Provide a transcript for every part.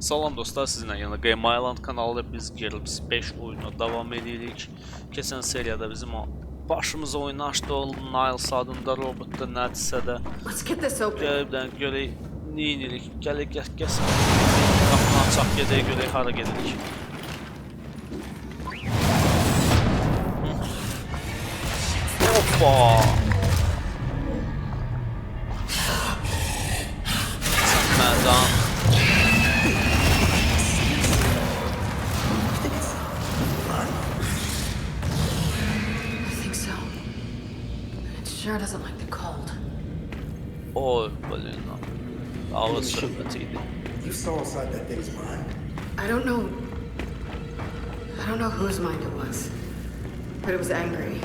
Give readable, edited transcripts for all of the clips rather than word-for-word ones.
Salam dostlar, sizinlə yana Game Island kanalında biz Gerbs 5 oyunu davam edirik. Keçən seriyada bizim başımıza oyunu açdı o Niles adında robotda nədirsə də. Gəlibdən görək neyinirik. Gələk gəlsin. Qapını açaq gedək görək hara gedirik. Hoppa! Sənmədən. Sure doesn't like the cold. Oy, balina. Ağır söhbətiydi. You saw inside that thing's mind. I don't know whose mind it was, but it was angry.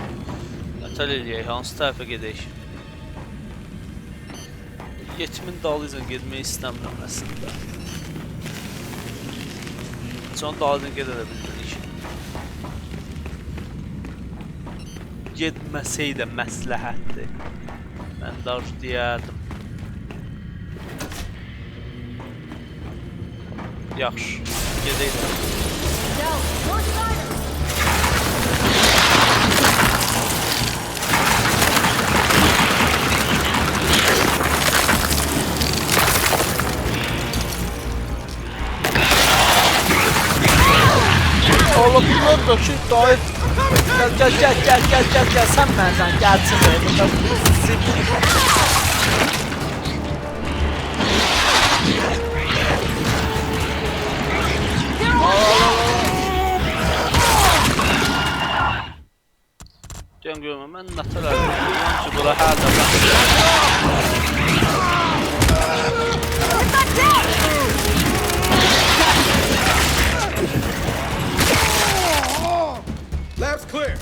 Nətəl eləyək, hansı tərəfə gedək? Yetimin dalıyla gedmək istəmirəm əslində. Son dalıyla gedə də bilmirik. Getməsək də məsləhətdir. Mən də arzu deyərdim. Yaxşı, gedək də. Allah bunlar da ki, dayı. Gel, sen benden gelsin burada. Can görmem, ben nətələr deyirəm ki, bura hər dəfə. Lab's clear.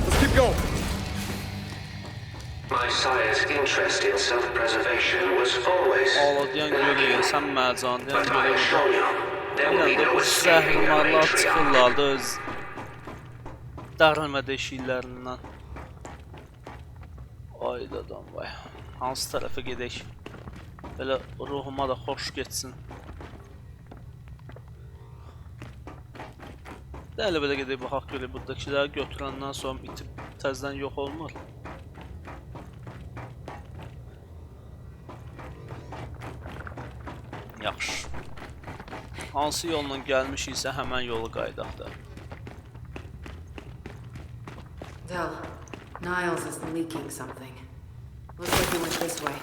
Let's keep going. My sire's interest in self-preservation was always. Ağlayan görüyor, sən mərcan, But I assure you, there will be no escape zəhrimarlar çıxırlardı öz dərmə deşiklərindən. Aydadan vay. Hansı tərəfə gedək? Belə ruhuma da xoş getsin. Dələ belə gedək, baxaq görək, buradakiləri götürəndən sonra itib təzdən yox olmur. Yaxşı. Hansı yolla gəlmişiksə həmən yolu qaydaq da. Del, Niles is leaking something. Looks like he went this way.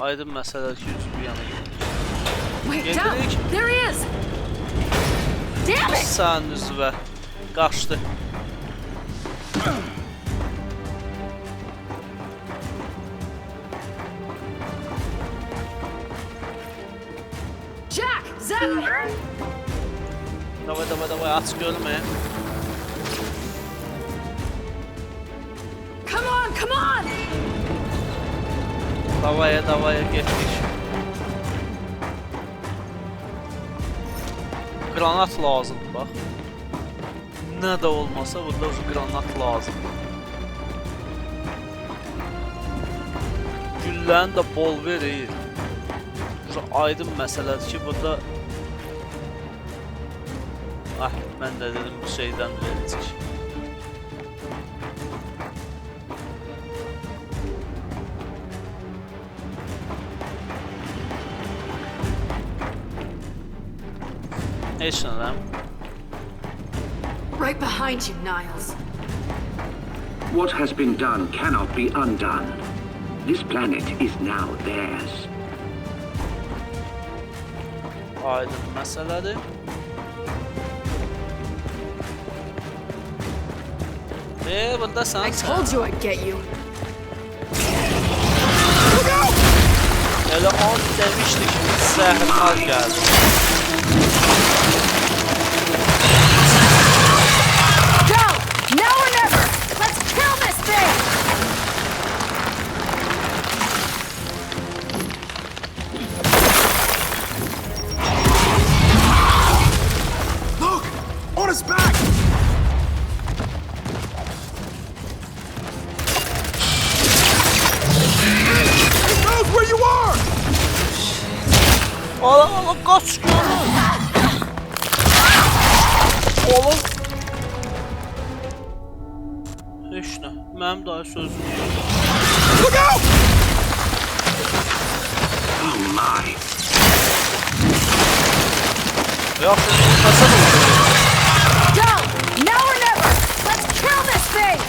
Aydın məsələ ki, üzü bir yana gedir. Wait, Del! There he is! Damn it! Sənin üzvə qaçdı. Jack! Zap! Davay, aç görmə. Come on! Davaya getdik. Granat lazımdır, bax. Nə də olmasa, burada granat lazımdır. Güllərini də bol verir. Aydın məsələdir ki, burada... mən də dedim, bu şeydən verəcək. Heç nədən. Right behind you, Niles. What has been done cannot be undone. This planet is now theirs. Aydın məsələdir. Burada sən. I told you I'd get you. Elə on demişdik ki, zəhrimar gəldi. Go! Now or never! Let's kill this thing! Look! On his back! Ala kaç görün. Oğlum. Heç nə. Mənim daha sözüm yox. Look out! Oh my. Yaxşı, nəsə olur. Go! Now or never! Let's kill this thing!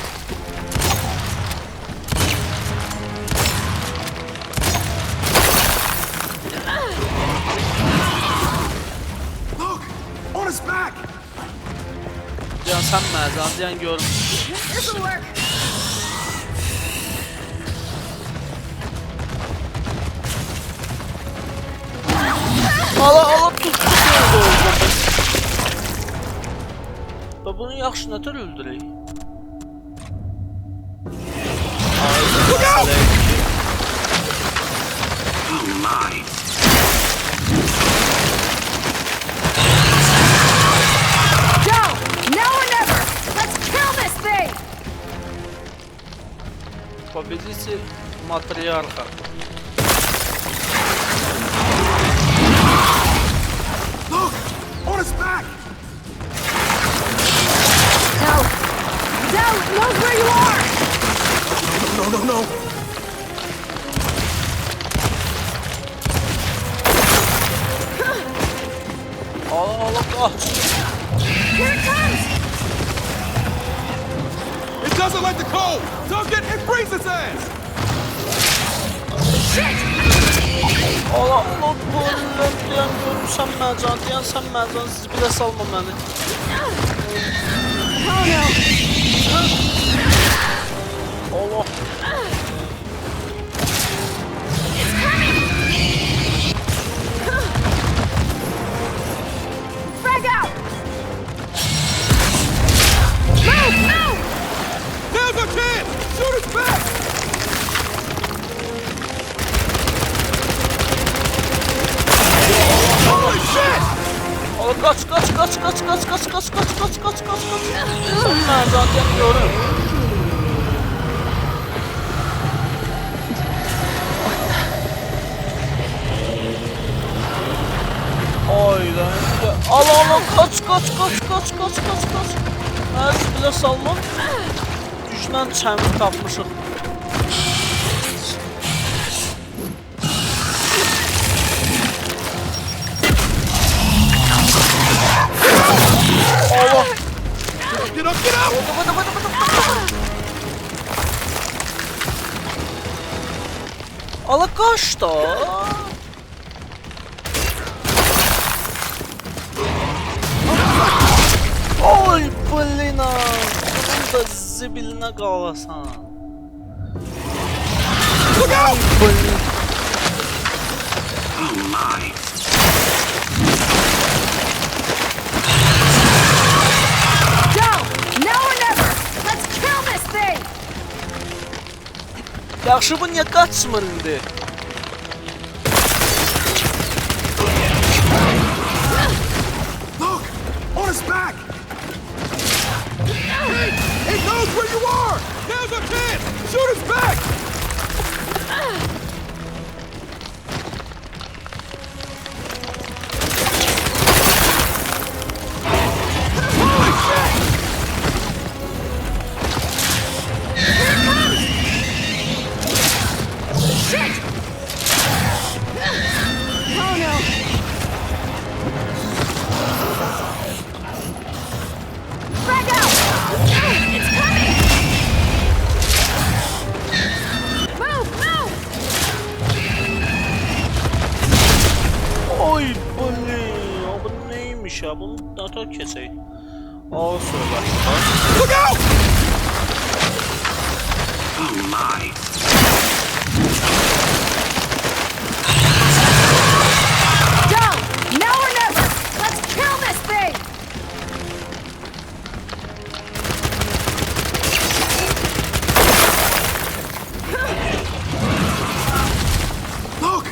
Look! On his back! Deyən sən məzən, deyən görüm. This'll work! Ala tutdu oldu. Və bunu yaxşı nətər öldürək? Oh my. Go! Now or never! Let's kill this thing! Победитель матриарха. Look! On his back! No! No! It knows where you are! No. Ala kaç. Here it comes! It doesn't like the cold! Duncan, it freezes his ass! Ala bu ölüm deyən görüm sən məcan, deyən sən məcan, siz bilə salma məni. Oh no! Allah. Frag out! Move! Move! Now's our chance! Shoot his back! Holy shit! Ala kaç. Sən məcan deyən görüm. Ayda. Ala kaç. Siz bilə salma. Düşmən çəmir tapmışıq. Allah. Get up! Ala kaç da. Oy blina. Bunun da zibilinə qalasan. Look out! Blin. Oh my. Go! Now or never! Let's kill this thing! Yaxşı bu niyə qaçmır indi? Look! On his back! It knows where you are! Now's our chance! Shoot his back! Holy shit! Oh no! Frag out! It's coming! Move! Oy blin. O bu neymiş ya? Bunu data keçək. Al sonra. Look out! Oh my. Go! Now or never! Let's kill this thing! Look!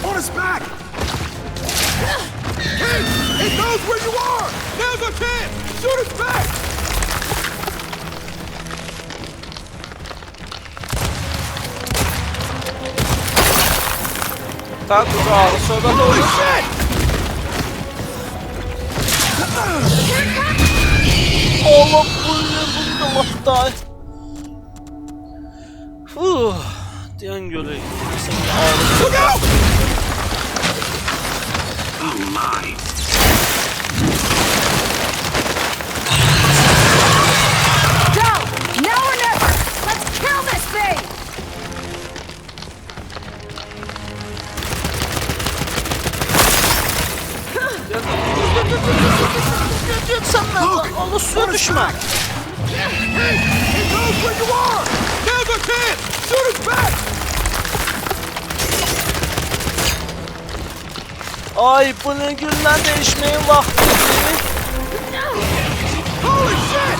On his back! Hey! It knows where you are! Now's our chance! Shoot his back! Tak ağır söhbət olur. Allah bunu da vaxtay. Deyən görək. Look out! Oh my. Go! Now or never! Let's kill this thing! Sen nereden? Allah suya düşme. Hey! He knows where you are! Now's our chance! Shoot us back! Ay bunun gündən değişməyin vaxtıdır. Holy shit!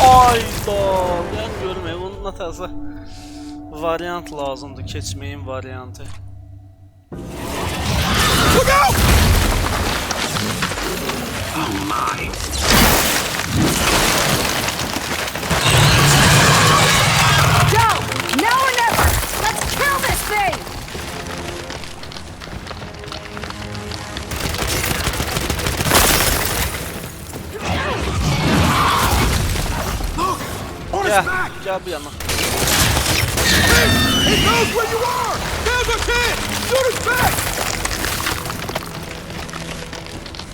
Ayda, ben görməyim, onun atası variant lazımdır, keçməyin variantı. Look out! Oh my. Go! Now or never! Let's kill this thing! Look! On his Gel, back! gel bu yana. Hey! He knows where you are! Now's our chance! Shoot us back!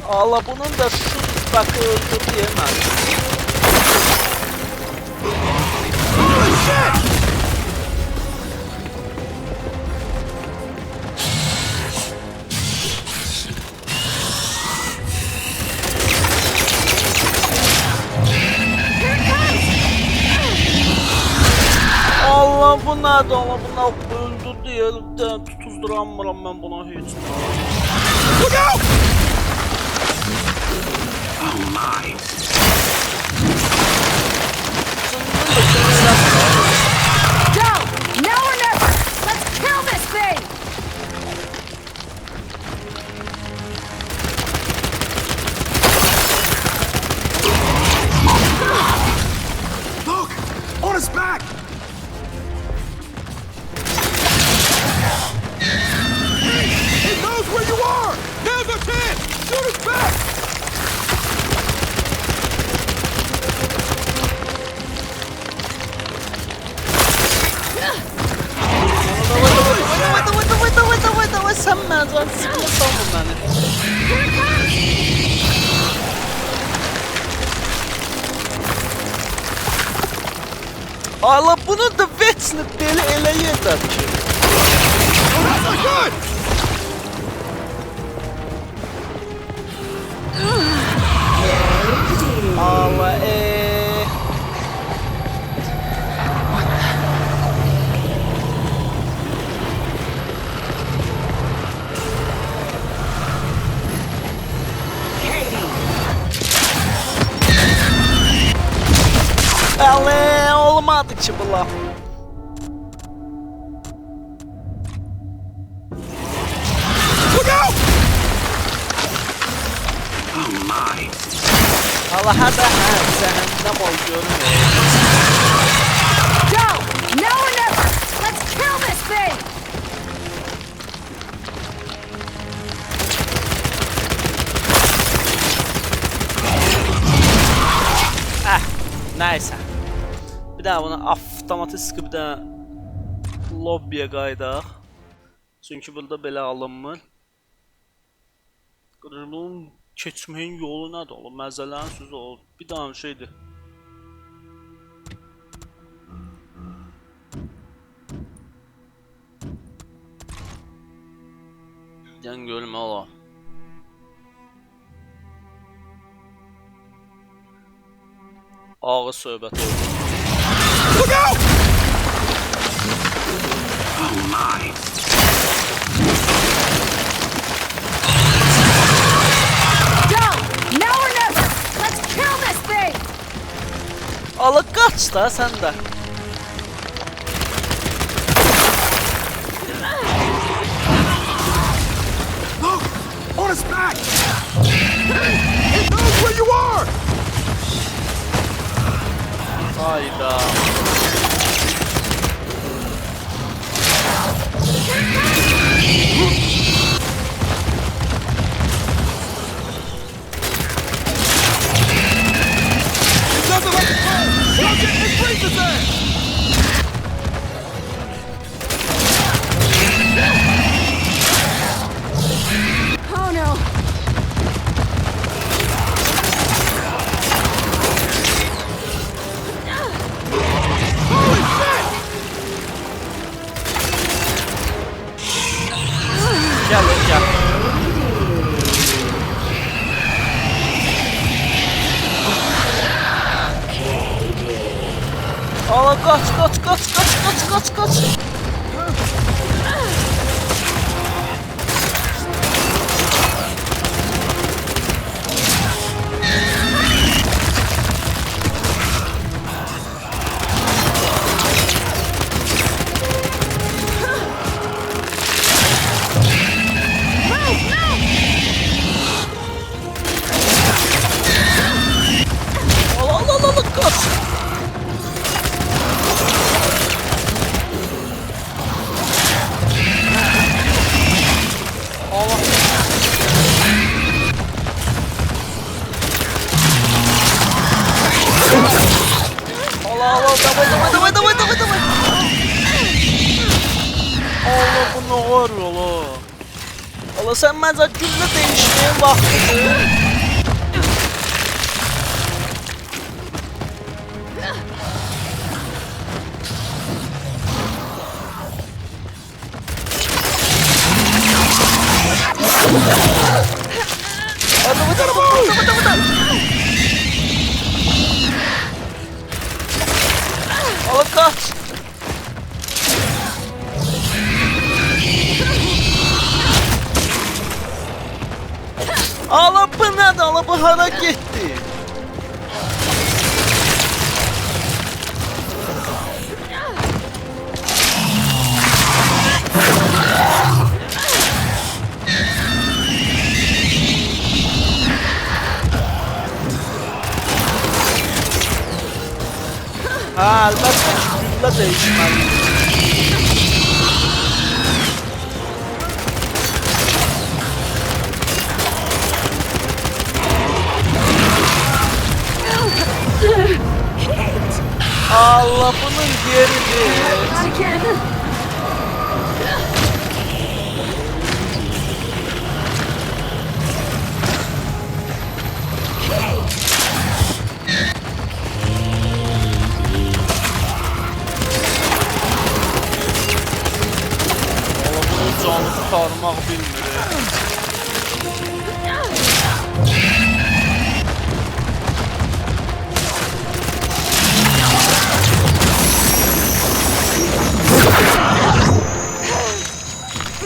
Allah bunun da şu bakı öldürdü yemez. Holy shit! Allah bu nerede? Allah bunu öldürdü yerimden tutuzduramıram ben buna hiç. Look out! Oh my. Go! Now or never! Let's kill this thing! Look! On his back! Hey! He knows where you are! Now's our chance! Shoot us back! Давай sen merdiven sıkıyorsan bunları. Allah bunu da vetsini deli ele yedər ki. That's not good! Allah Ale olmadı ki bu laf. Look out! Oh my. Allah hadi cehennem ol görünmüyor. Go! Now or never! Let's kill this thing! Neyse. Bir daha bunu avtomatik bir daha lobby'ye qaydaq. Çünki burada belə alınmır. Qırılın keçməyin yolu nədir oğlum? Məzələrin sözü o. Bir daha şeydir. Dən görmə ola. Ağır söhbət oldu. Look out! Oh my. Go! Now or never! Let's kill this thing! Allah qaç da sən də. Look! On his back! Hey! It knows where you are! Hayda. It doesn't like the cold! Look it! It freezes it! Oh no. Holy shit! Gel gel. Allah kaç kaç kaç kaç kaç kaç kaç. Allah Allah Allah kaç. Allah Allah давай. Allah bu ne var yolu? Allah sen mənə güllə değişməyin vaxtıdır. Давай. Allah kaç. Allah bu nədir? Allah bu hara getdi? Ha, əlbəttə ki, güllə dəyişməlidir. Allah bunun yeridir. Not again. Allah bunun canı tutarmaq bilmir.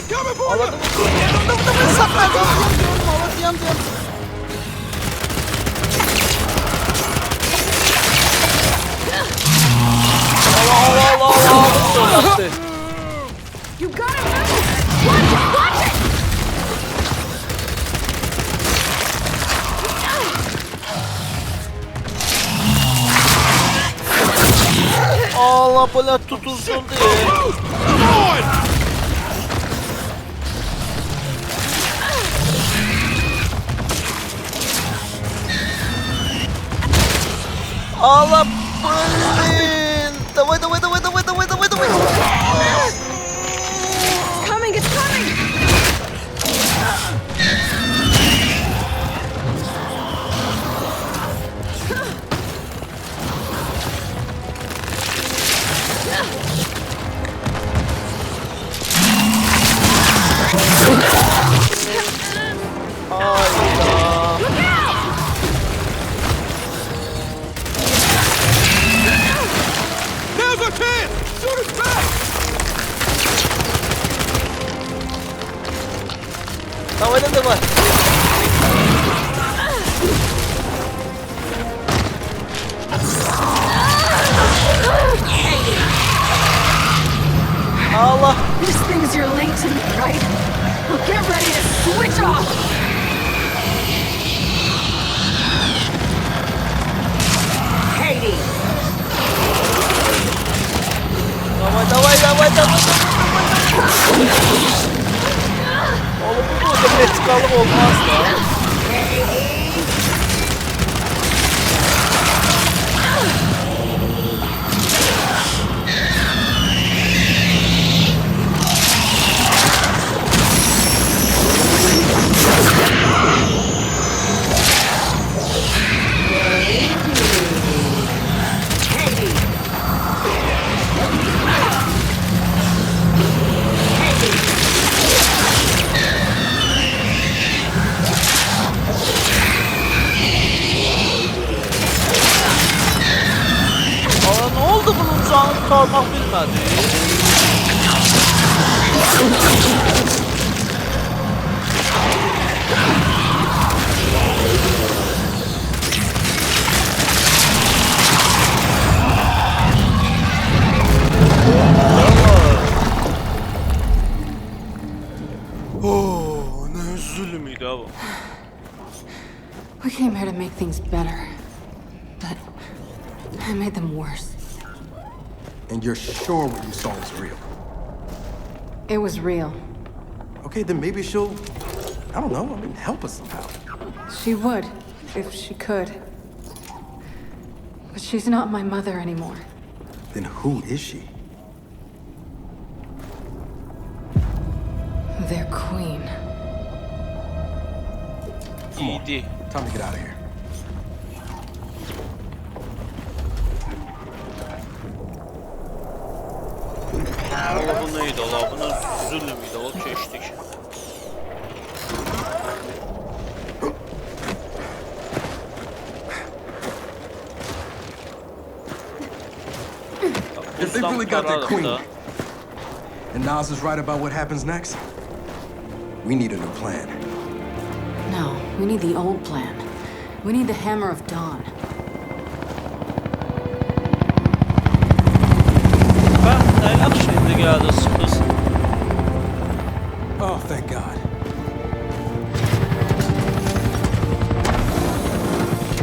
Coming for Allah you! bunu sakla. Allah diyan. Allah. You gotta move! Watch it! Allah böyle tutulsun diye. Come on! Allah blin. Давай. It's coming! Now's our chance! Shoot us back! Давай. Allah. This thing's your to me, right? Well, get ready to switch off! Hades! Давай, давай, давай, давай, давай, давай. Oğlum bu burada metikalı olmaz da. Aa, ne oldu bunun canı kurtarmak bilmedi. Oh, ne zulmüydü bu. We came here to make things better. But I made them worse. And you're sure what you saw was real? It was real. Okay, then maybe she'll, I don't know, help us somehow. She would, if she could. But she's not my mother anymore. Then who is she? Their queen. İyiydi. Time to get out of here. Valla bu neydi ola? Bunun zulmüydü ola, keçdik. If they really got their queen, and Nas is right about what happens next, we need a new plan. No, we need the old plan. We need the Hammer of Dawn. Ben ne yaxşı indi gəldi sürpriz. Oh, thank God.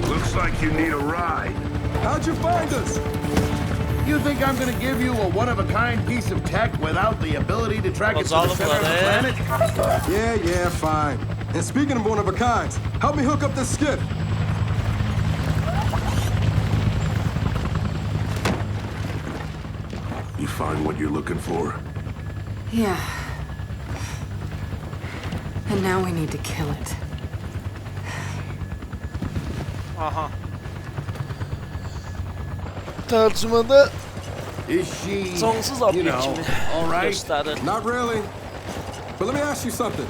Looks like you need a ride. How'd you find us? You think I'm gonna give you a one-of-a-kind piece of tech without the ability to track it to the center of the planet? Yeah, fine. And speaking of one-of-a-kinds, help me hook up this skiff. You find what you're looking for? Yeah. And now we need to kill it. Aha. Tərcümədə Is she, sonsuz you update know, kimi all right? göstərir. Not really. But let me ask you something.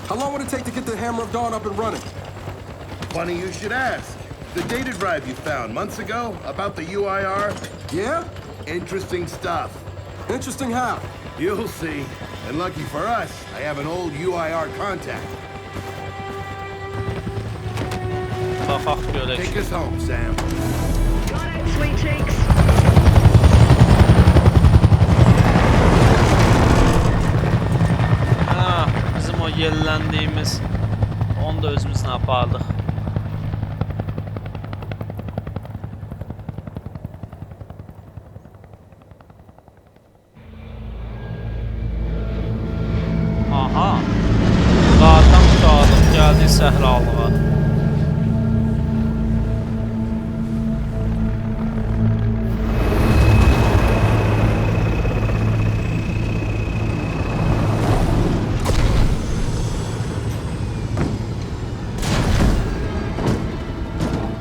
How long would it take to get the Hammer of Dawn up and running? Funny you should ask. The data drive you found months ago about the UIR? Yeah? Interesting stuff. Interesting how? You'll see. And lucky for us, I have an old UIR contact. Baxaq görək. Take us home, Sam. Got it, sweet cheeks. Ha, bizim o yelləndiyimiz, onu da özümüzlə apardıq. Aha, qardan qurtarıq, gəldik səhralığa.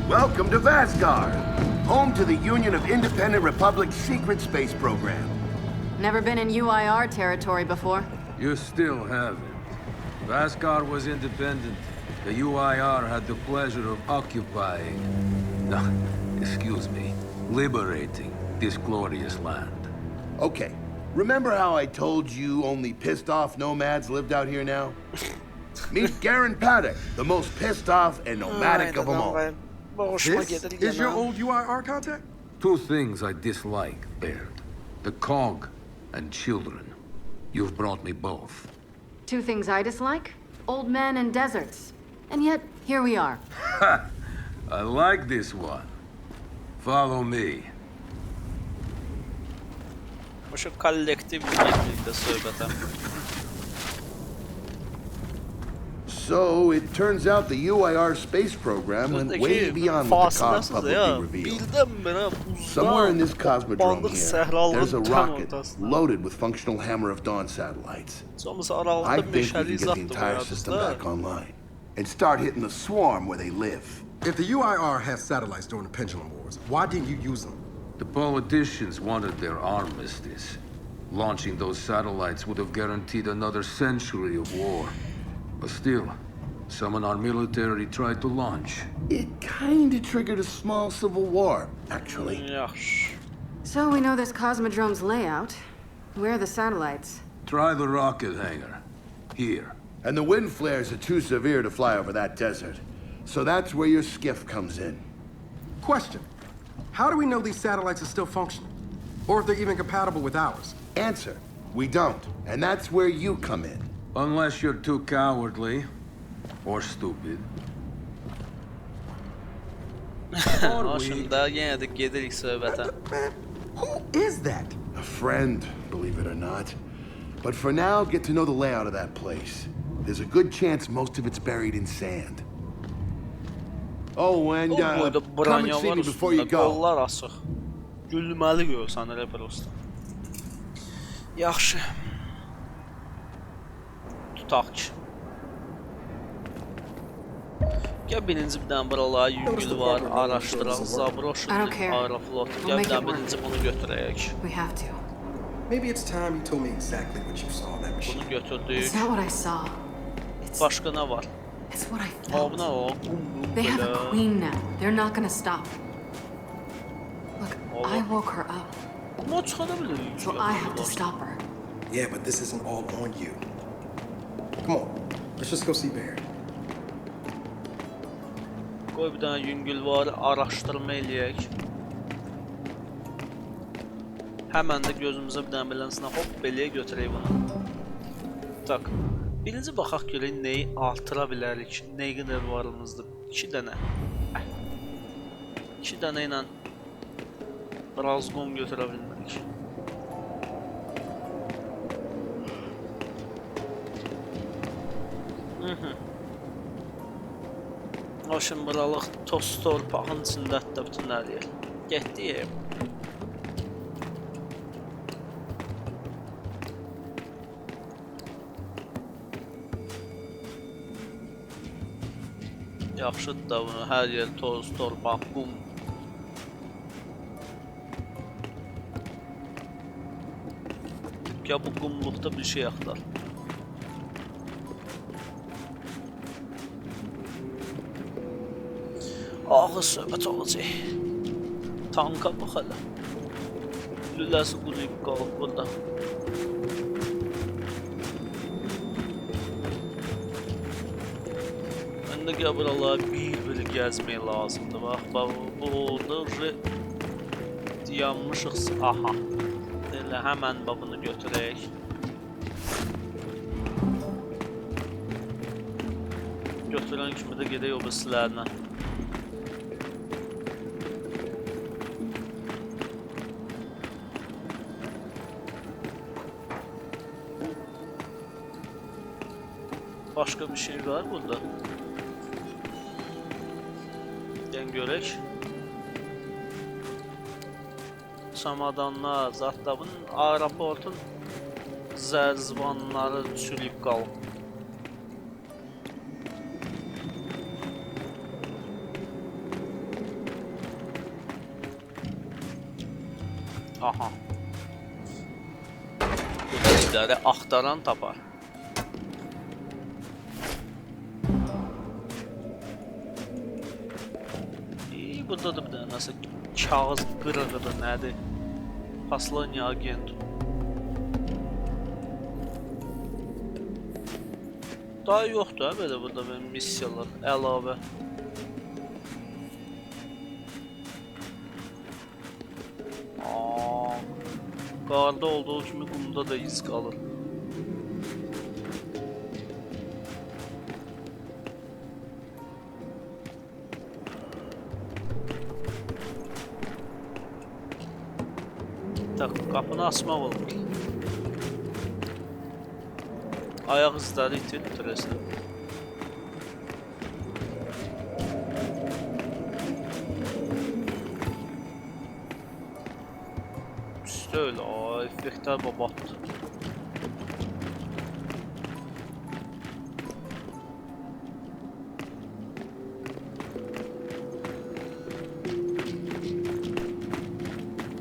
Welcome to Vasgar, home to the Union of Independent Republic's secret space program. Never been in UIR territory before. You still haven't. Vasgar was independent. The UIR had the pleasure of occupying... No, excuse me, liberating this glorious land. Okay, remember how I told you only pissed-off nomads lived out here now? Meet Garen Paddock, the most pissed-off and nomadic of them all. This is your old UIR contact? Two things I dislike, Baird. The cog and children. You've brought me both. Two things I dislike: old men and deserts. And yet, here we are. I like this one. Follow me. Şu kollektiv birlikte söhbətə. So, it turns out the UIR space program went way beyond what the COG publicly revealed. Somewhere in this cosmodrome here, there's a rocket loaded with functional Hammer of Dawn satellites. I think we can get the entire system back online and start hitting the swarm where they live. If the UIR has satellites during the Pendulum Wars, why didn't you use them? The politicians wanted their armistice. Launching those satellites would have guaranteed another century of war. But still, some in our military tried to launch. It kinda triggered a small civil war, actually. Yaxşı. So we know this cosmodrome's layout. Where are the satellites? Try the rocket hangar. Here. And the wind flares are too severe to fly over that desert. So that's where your skiff comes in. Question. How do we know these satellites are still functioning? Or if they're even compatible with ours? Answer: we don't. And that's where you come in. Unless you're too cowardly. Or stupid. Aslında yenə də gedirik söhbətə. Man, who is that? A friend, believe it or not. But for now, get to know the layout of that place. There's a good chance most of it's buried in sand. Oh, and O boyda come and see branyalar me before you üstündə go. qollar asıq. Gülməli görsən elə prosta. Yaxşı. Tutaq ki. Gəl birinci bir dənə buralara yüngül var, araşdıraq, Zabroşun, Aeroflot. Gəl bir dənə birinci bunu götürək. We have to. Maybe it's time you told me exactly what you saw in that machine. Bunu götürdük. It's not what I saw. Başqa nə var? It's what I O, felt. bu nə o? Qum They have a belə. queen now. They're not gonna stop. Look, I woke her up, Amma çıxara bilirik. so I have to stop her. Yeah, but this isn't all on you. Come on, let's just go see Baird. Qoy bir dənə yüngül var, araşdırma eləyək. Həmən də gözümüzə bir dənə beləsinə hop beləyə götürək bunu. Tak. Birinci baxaq görək nəyi artıra bilərik, nə qədər varımızdır. 2 dənə. 2 dənə ilə razqom götürə bilmərik. O şimdi buralıq toz torpağın içindədir də bütün hər yer. Getdik. Yaxşıdır da bunu, hər yer toz, torpaq, qum. Ya bu qumluqda bir şey axtar. Ağır söhbət olacaq. Tanka bax hələ. Lüləsi quruyub qalıb burada. Məndə gəl buraları bir gəzmək lazımdır. Bax, bu orada yanmışıq. Aha. Elə həmən bunu götürək. Götürən kimi də gedək o birisilərinə. Başka bir şey var burada. Gel görək. Çamadanlar, zaten bunun aeroportun zərzvanları çürüyüb qalıb. Aha. Bu idarə axtaran tapar. Burada da bir dənə nəsə kağız qırığıdır, nədir? Послание агенту. Daha yoxdur ha belə burada mənim missiyalar, əlavə. Qarda olduğu kimi qumda da iz qalır. Tak, qapını açmaq olmur. Ayaq izləri itir resmen. İşte öyle, effektler babattı.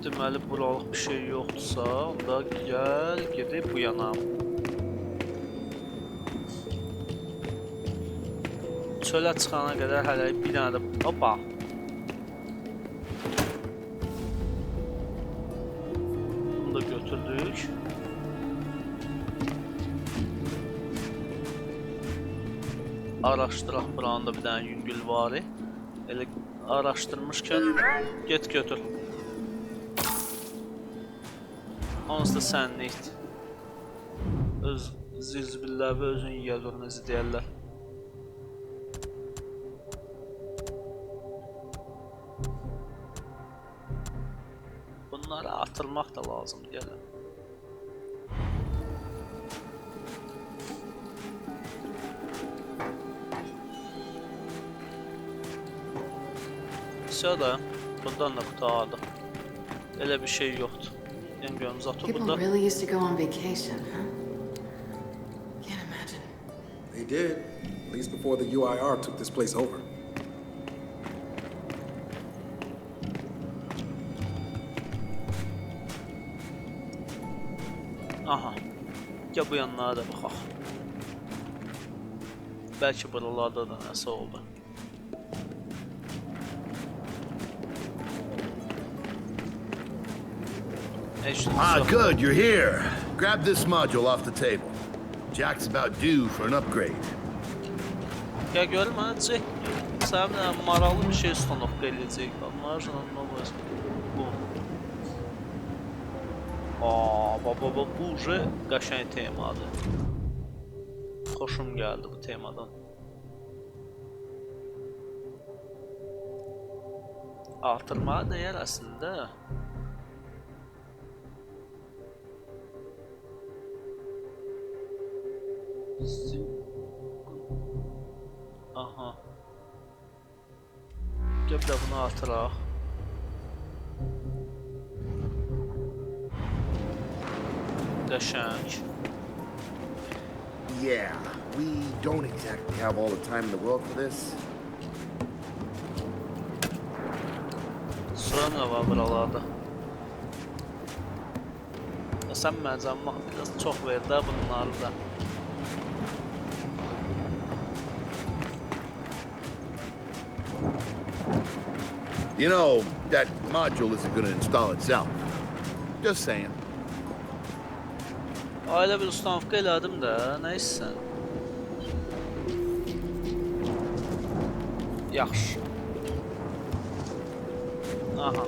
Deməli, buralıq bir şey yoxdursa, onda gəl, gedib bu yana. Çölə çıxana qədər hələ bir dənə də... Hoppa! Bunu da götürdük. Araşdıraq, buranın da bir dənə yüngül var. Elə araşdırmışkən, get götür. Hansı da sənlikdir. Öz zilzibillər və özün yiyədir, necə deyərlər. Bunları atılmaq da lazım deyərlər. Şurada, bundan da qutadı. Elə bir şey yoxdur. People really used to go on vacation, huh? Can't imagine. They did, at least before the UIR took this place over. Aha. Gəl bu yanlara da baxaq. Bəlkə buralarda da nəsə oldu. Good, you're here. Grab this module off the table. Jack's about due for an upgrade. Ya görüm, mənə Jack sənə maraqlı bir şey ustanovka eləyəcək. Marjinal novost. Bu. Baba, bu uje qəşəng temadır. Xoşum gəldi bu temadan. Artırmağa dəyər əslində. Aha. Gəl də bunu artıraq. Qəşəng. Yeah, we don't exactly have all the time in the world for this. Sonra nə var buralarda? Sən məncəmmaq biraz çox verdi bunları da. You know, that module isn't going to install itself. Just saying. Ailə bir ustanovka elədim də, nə istəsən? Yaxşı. Aha.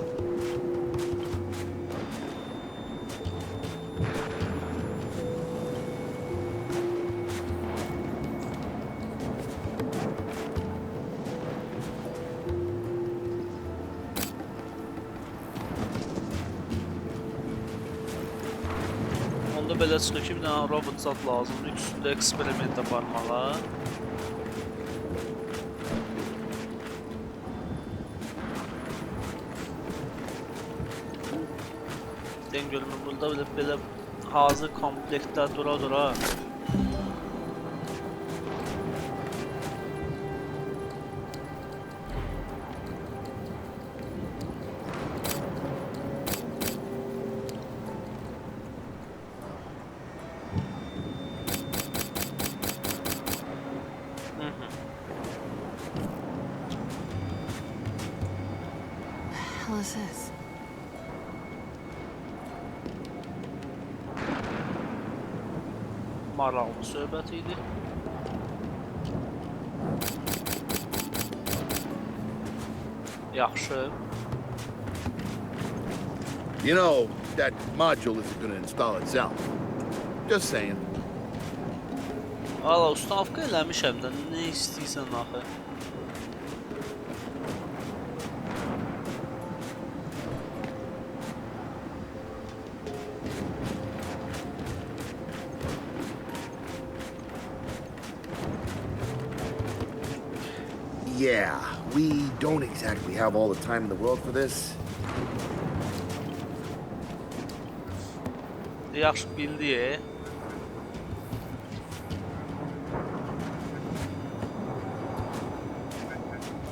Onda belə çıxır ki, bir dənə robot zat lazımdır, üstündə eksperiment aparmağa. Den görünür, burada belə hazır komplektlər dura-dura. What is this? Maraqlı söhbət idi. Yaxşı. You know, that module isn't going to install itself. Just saying. Valla ustanovka eləmişəm də, nə istəyirsən axı? Yeah, we don't exactly have all the time in the world for this. Yaxşı bildi.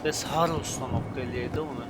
Biz har ustanok eləyəydi onu.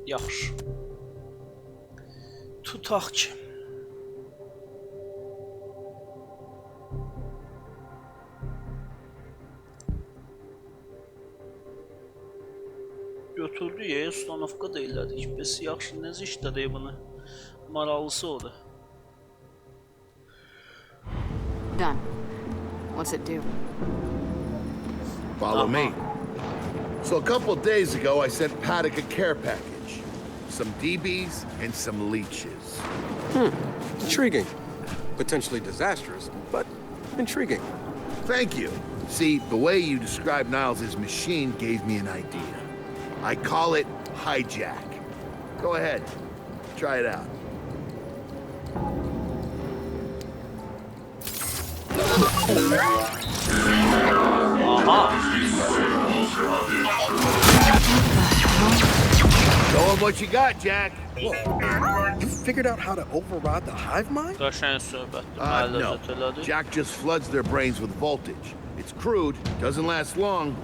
Yaxşı. Tutaq ki. Götürdü ya, ustanovka da elədik. Biz yaxşı necə işlədik bunu? Maraqlısı odur. Done. What's it do? Follow me. So a couple days ago, I sent Paddock a care package. Some DBs and some leeches. Intriguing. Potentially disastrous, but intriguing. Thank you. See, the way you described Niles' machine gave me an idea. I call it hijack. Go ahead. Try it out. Show 'em what you got, Jack. Whoa. You figured out how to override the hive mind? Qəşəng söhbətdir. No. Məhəlləzət elədik. Jack just floods their brains with voltage. It's crude, doesn't last long,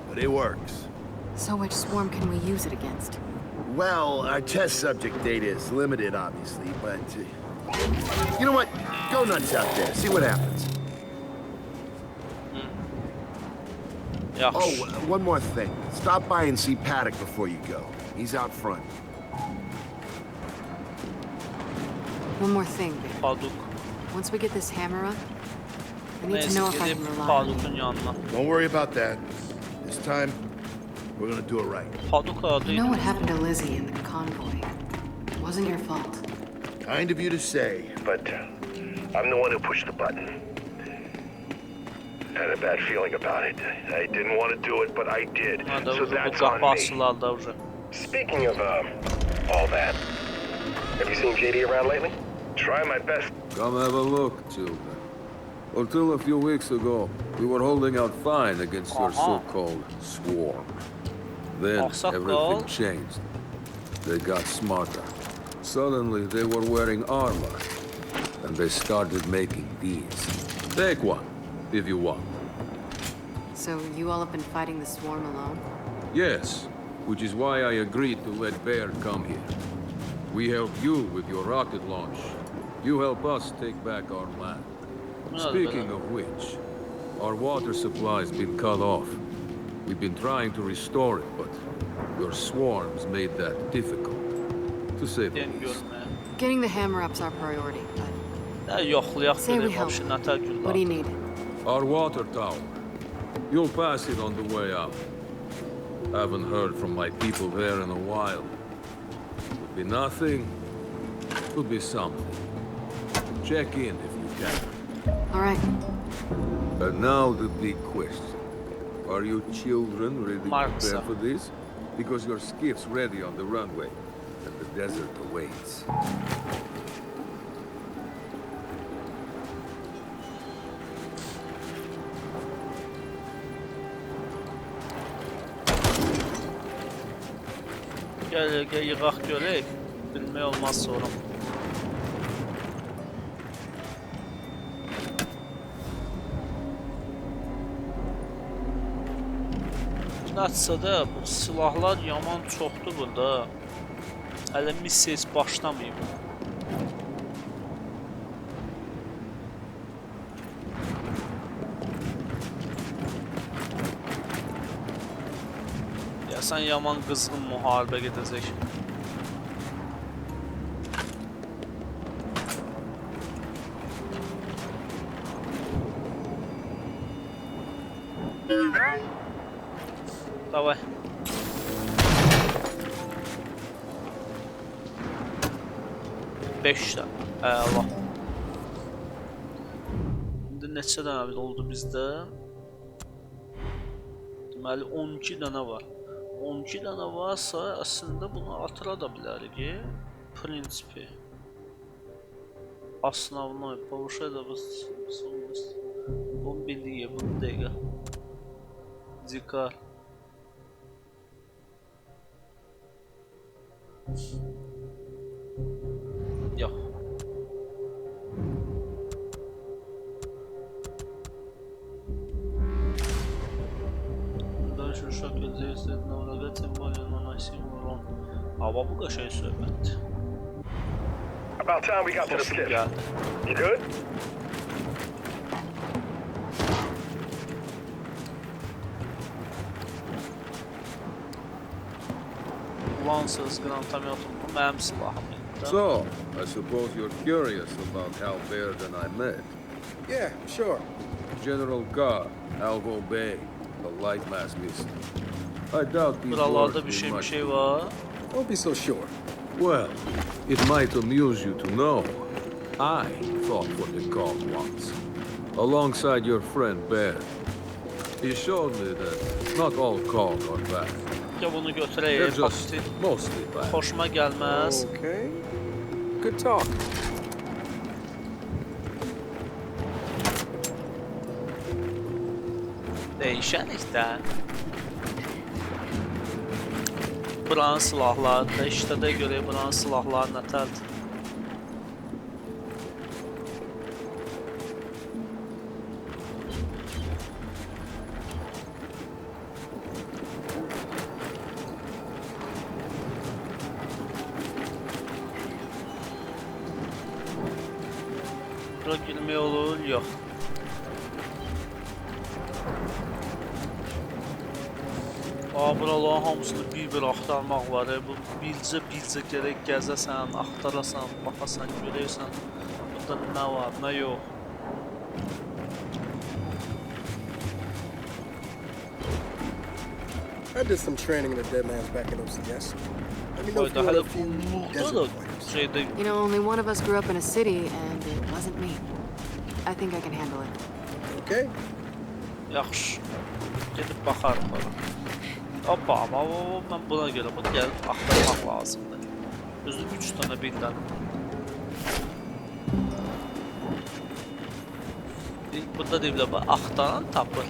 but it works. So which swarm can we use it against? Well, our test subject data is limited, obviously, but... you know what? Go nuts out there. See what happens. Yaxşı. Oh, one more thing. Stop by and see Paddock before you go. He's out front. One more thing, babe. Paduk. Once we get this hammer up, I need to know Neyse if I gedib can rely on it. Paduk'un yanına. Don't worry about that. This time, we're gonna do it right. Paduk You adıydı. know what happened to Lizzie in the convoy? It wasn't your fault. Kind of you to say. But I'm the one who pushed the button. I had a bad feeling about it. I didn't want to do it, but I did. Hadi So bu that's on qapı me. açılardı avcı. Speaking of all that, have you seen JD around lately? Try my best. Come have a look, children. Until a few weeks ago, we were holding out fine against your so-called swarm. Then everything changed. They got smarter. Suddenly, they were wearing armor, and they started making these. Take one, if you want. So you all have been fighting the swarm alone? Yes, which is why I agreed to let Bear come here. We help you with your rocket launch. You help us take back our land. Speaking of which, our water supply's been cut off. We've been trying to restore it, but your swarms made that difficult, to say the Den least. görmeye. Getting the hammer up's our priority, but Ya yoxlayaq say we dedik help. vəbşi nətər gül What do you var. need? Our water tower. You'll pass it on the way out. Haven't heard from my people there in a while. Could be nothing, could be something. Check in if you can. All right. And now the big question. Are you children ready to Mark's prepare for this? Because your skiff's ready on the runway, and the desert awaits. Gəl yığaq görək. Bilmək olmaz sonra. Nəticədə bu silahlar yaman çoxdur burada. Hələ missiya heç başlamayıb. Deyəsən yaman qızğın müharibə gedəcək. Davay. Beşten. Allah. İndi neçə dənə oldu bizdə? Deməli 12 dənə var. 12 dənə varsa əslində bunu atıra da bilərik. Prinsipi. Основной повышение способности. Бомбили, бомбега. Дикар. Yok. Дальше шаг действует на врага, тем более наносим урон. А бабуга şey söyledi. About time we got to the Hoşum skip. geldi. You good? Lansız granatometum bu mənim silahım. So, I suppose you're curious about how Baird and I met. Yeah, sure. General Carr, Alvo Bay, the Lightmass mission. I doubt these Buralarda words bir mean much şey to you. var. Don't be so sure. Well, it might amuse you to know. I fought for the call once, alongside your friend Baird. He showed me that not all calls are bad. Ya bunu They're götüreyim. just Basit. mostly bad. Hoşuma gelmez. Okay. Good talk. Değişenlikdə. Buranın silahları da işte də görə buranın silahları nətərdir. Bura girmək olur, yox. Buraların hamısını bir axtarmaq var. Bu bilcə gərək gəzəsən, axtarasan, baxasan, görəysən. Burada nə var, nə yox. I did some training in the Dead Man's back in OCS. Let me know if Oyda you want hələ a few qulluqda desert da players. şeydə You know, only one of us grew up in a city, and it wasn't me. I think I can handle it. Okay? yaxşı. Gedib baxarım bana. Hoppa, amma mən buna görə bunu gəlib axtarmaq lazımdır. Özü 3 dənə birdən. Burada deyiblər, axtaran tapır.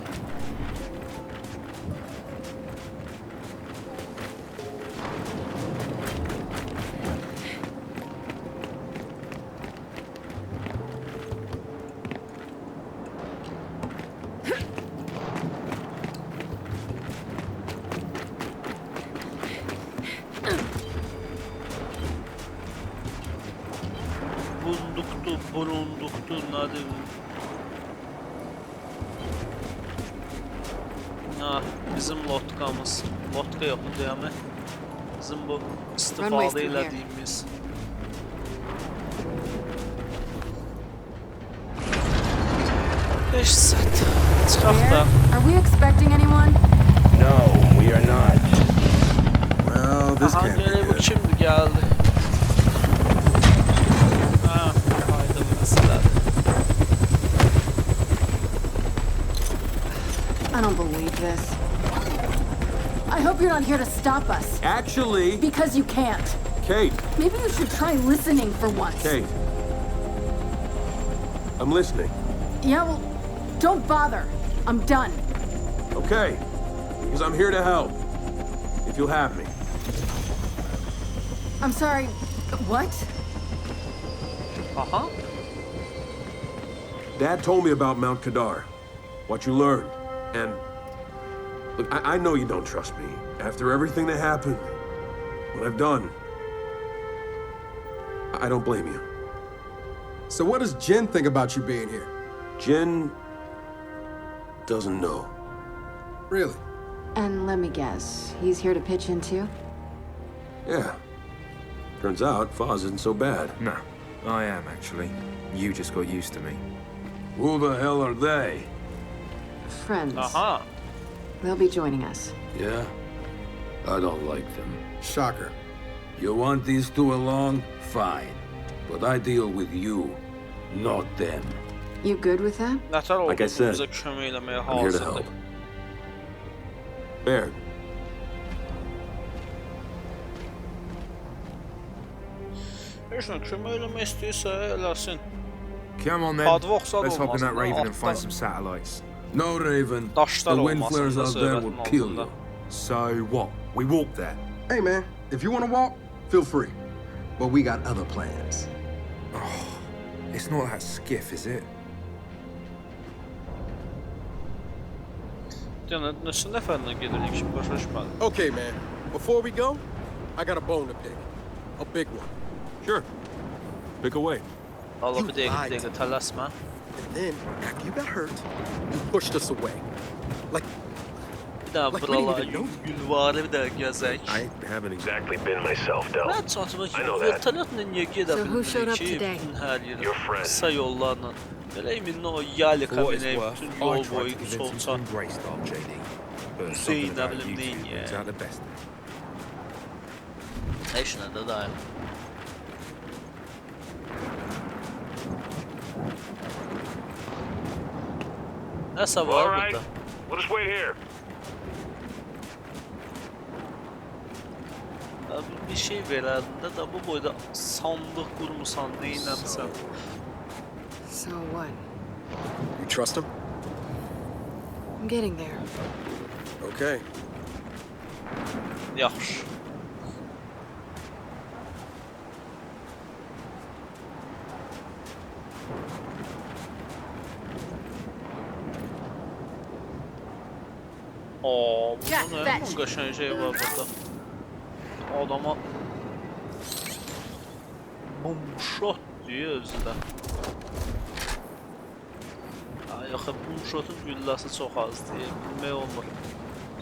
Burunduktu, nədir? Bizim lotkamız. Lotka yox, deyəmi? Bizim bu istifadə elədiyimiz. Beş saat. Çıxaq da. Are we expecting anyone? No, we are not. Well, this Aha, can't be görək bu good. kimdir gəldi. Aydın məsələdir. I don't believe this. I hope you're not here to stop us. Actually, Because you can't. Kate, Maybe you should try listening for once. Kate. I'm listening. Yeah, well, don't bother. I'm done. Okay? Because I'm here to help. If you'll have me. I'm sorry. What? Aha. Dad told me about Mount Kadar, what you learned, and look, I know you don't trust me. After everything that happened, what I've done, I don't blame you. So what does Jin think about you being here? Jin doesn't know. Really? And let me guess, he's here to pitch in too? Yeah. Turns out Foz isn't so bad. No, I am actually. You just got used to me. Who the hell are they? Friends. Aha. They'll be joining us. Yeah? I don't like them. Shocker. You want these two along? Fine. But I deal with you, not them. You good with that? Nətər Like I said, bize kömək eləməyə I'm here to hazırdır. help. Baird, Heç nə kömək eləmək istəyirsə eləsin. Come on then. Padvoxsa da Let's hop in that olmaz, Raven and altdan. find some satellites. No, Raven. Daşlar The wind olmasın flares da out there söhbətin will kill altında. you. So what? We walk there. Hey, man, if you want to walk, feel free. But we got other plans. It's not that skiff, is it? Yəni neçə nəfərlə gedirik ki, başa düşmədim. Okay, man, before we go, I got a bone to pick. A big one. sure. Pick away. Allah bir You dəqiqə, lied. dəqiqə tələsmə. And then, after you got hurt, you pushed us away. Like, Bir daha Like, we buralar didn't even know. gülvarı bir daha gəzək. I haven't Exactly been myself, Del. Mən çatma ki, I know that. vertolyotla niyə gedə So who showed bilmirik up ki, today? bütün hər yerə, Your friend. qısa yollarla. Belə eminlə o yalika For what it's binəyib worth, bütün I yol tried boyu to convince him to solça. embrace Dark JD. But Hüseyin, something about ne bileyim, you değil two ya. brings out the best. Heç nə də daim. Nəsə All var right. burada. We'll just wait here. Bir şey verəndə də bu boyda sandıq qurmusan, neynəmsən. So what? you trust him? I'm getting there. Okay. Yaxşı. Bu nə? Bu qəşəng şey var burada. Adama bumşot diyor özü də. Yox, bumşotun gülləsi çox az deyə bilmək olmur.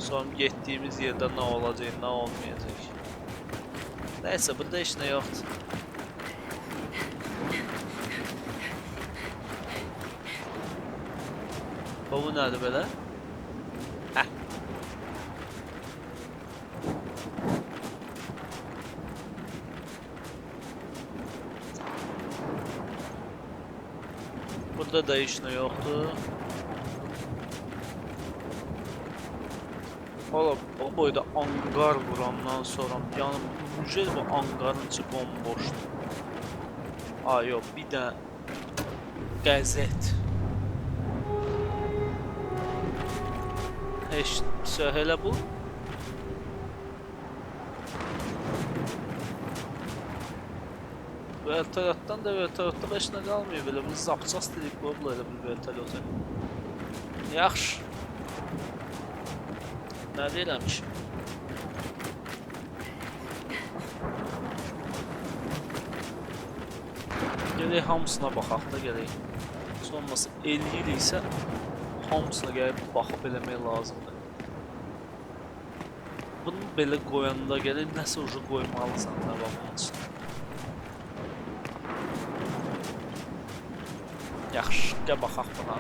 Sonra getdiyimiz yerdə nə olacaq, nə olmayacaq. Nəysə, burada heç nə yoxdur. Bu nədir belə? Hə. Burada da heç nə yoxdur. Oğlum, o boyda anqar vurandan sonra yanım mücel bu anqarın içi bomboşdur. Ay yox, bir də qəzet. Heç elə bu. Vertolyotdan da vertolyotda heç nə qalmıyor belə. Biz zapças dedik bu elə bir vertolyota. Yaxşı. Nə deyirəm ki? Gələk hamısına baxaq da gələk. Sonrası 50 il isə hamısına gəlib baxıb eləmək lazımdır. Bunu belə qoyanda gələk nəsə ucu qoymalısan davamın üçün. Yaxşı, gəl baxaq buna.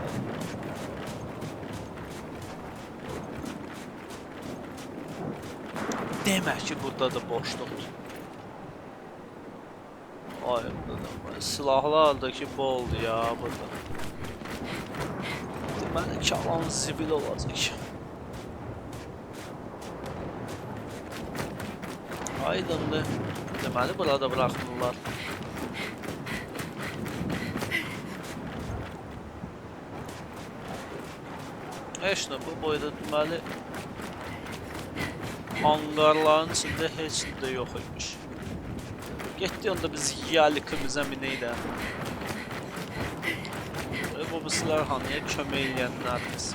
Demək ki, burada da boşluqdur. Ay, burada da silahlar da ki boldur ya burada. Deməli ki, alan zibil olacaq. Aydındır. Deməli, burada bıraxdırlar. Heç nə, bu boyda deməli hangarların içində heç nə də yox imiş. Getdi onda biz yalikimizə minək də. Bu bizlər hanıya kömək eləyənlərimiz.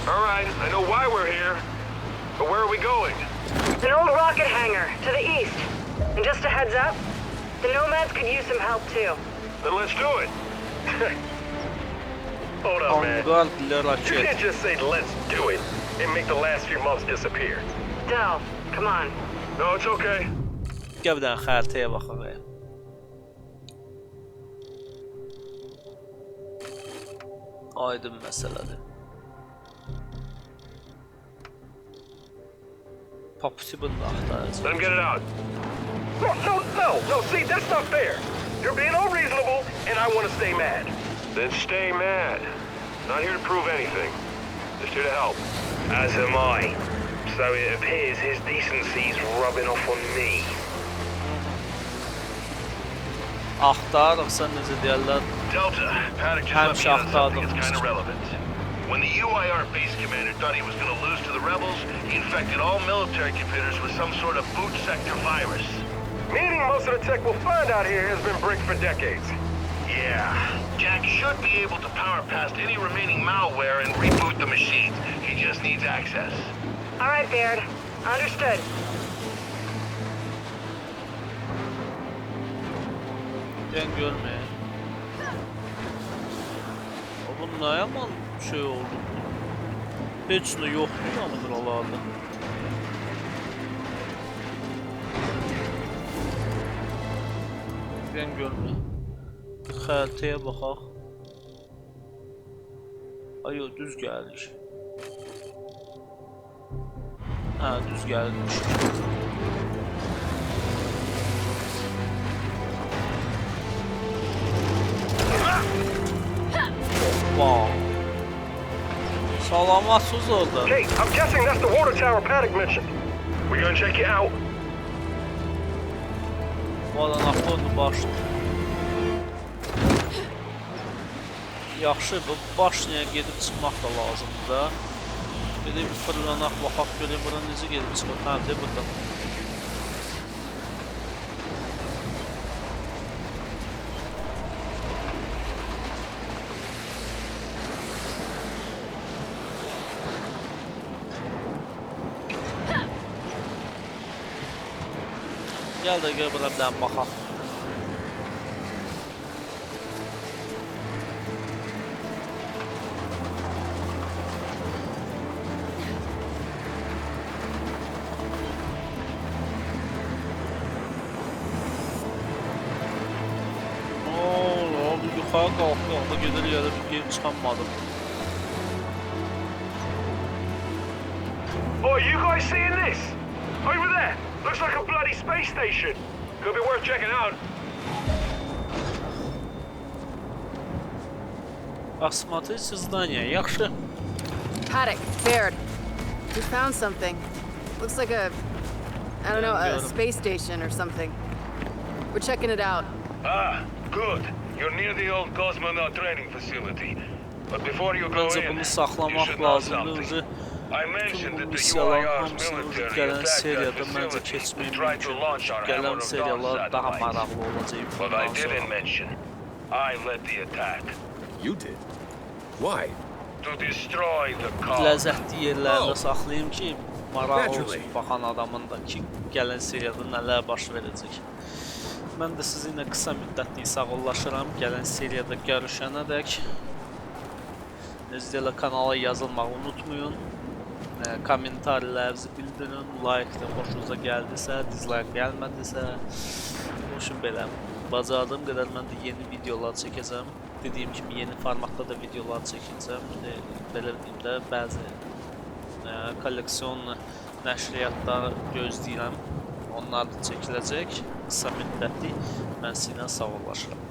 All right, I know why we're here. But where are we going? An old rocket hangar to the east. And just a heads up, the Nomads could use some help too. Then let's do it. Hold up, man. Hangar ilə You raket. can't just say let's do it and make the last few months disappear. Del, come on. No, it's okay. Gəl bir dənə xəritəyə baxaq. Aydın məsələdir. Popsibin də axtaracaq. Let him get it out. No, see, that's not fair. You're being unreasonable, and I want to stay mad. Then stay mad. Not here to prove anything. Just here to help. As am I. So it appears his decency's rubbing off on me. Axtarırsa necə deyərlər? Delta, Paddock just left me on something that's kind of relevant. When the UIR base commander thought he was going to lose to the rebels, he infected all military computers with some sort of boot sector virus. Meaning most of the tech we'll find out here has been bricked for decades. Yeah. Jack should be able to power past any remaining malware and reboot the machines. He just needs access. All right, Baird. Understood. Ben görmeyeyim. Bu ne yaman şey oldu. Hiç ne yok mu yani buralarda? Ben görmeyeyim. Xəritəyə baxaq. Ay yox, düz gəldik. Hə, düz gəldik. Wow. Salamatsız oldu. Kate, I'm guessing that's the water tower Paddock mentioned. We're gonna check it out. Oradan axırdı başdı. Yaxşı, bu başlıya gedib çıxmaq da lazımdır da. Gedib bir fırlanaq, baxaq görək bura necə gedib çıxır. Hə, de burada. Gəl də gör bura bir dənə baxaq. Yuxarı qalxdı, onda gedir yerə bir geri çıxanmadım. Oh, you guys seeing this? Over there! Looks like a bloody space station. Could be worth checking out. Осмотрите здание, yaxşı. Paddock, Baird. We found something. Looks like a, I don't know, a space station or something. We're checking it out. Ah, good. You're near the old cosmonaut training facility. But before you go in, you should know something. I mentioned that the UIR's military attacked our facility and tried to launch our Hammer of Dawn satellites. But I didn't mention. I led the attack. You did? Why? To destroy the cause. Ləzzətli yerlərdə saxlayayım ki, maraq olsun baxan adamın da ki, gələn seriyada nələr baş verəcək. Mən də sizinlə qısa müddətli sağollaşıram. Gələn seriyada görüşənədək. Necə kanala yazılmağı unutmayın. Komentarlarınızı bildirin. Like də xoşunuza gəldisə, dislike gəlmədisə. Hoşum belə. Bacardığım qədər mən də yeni videolar çəkəcəm. Dediyim kimi yeni formatda da videolar çəkəcəm. Belə deyim də bəzi kolleksiyon nəşriyyatlar gözləyirəm. Onlar da çəkiləcək. Qısa müddətli mən sizinlə sağollaşıram.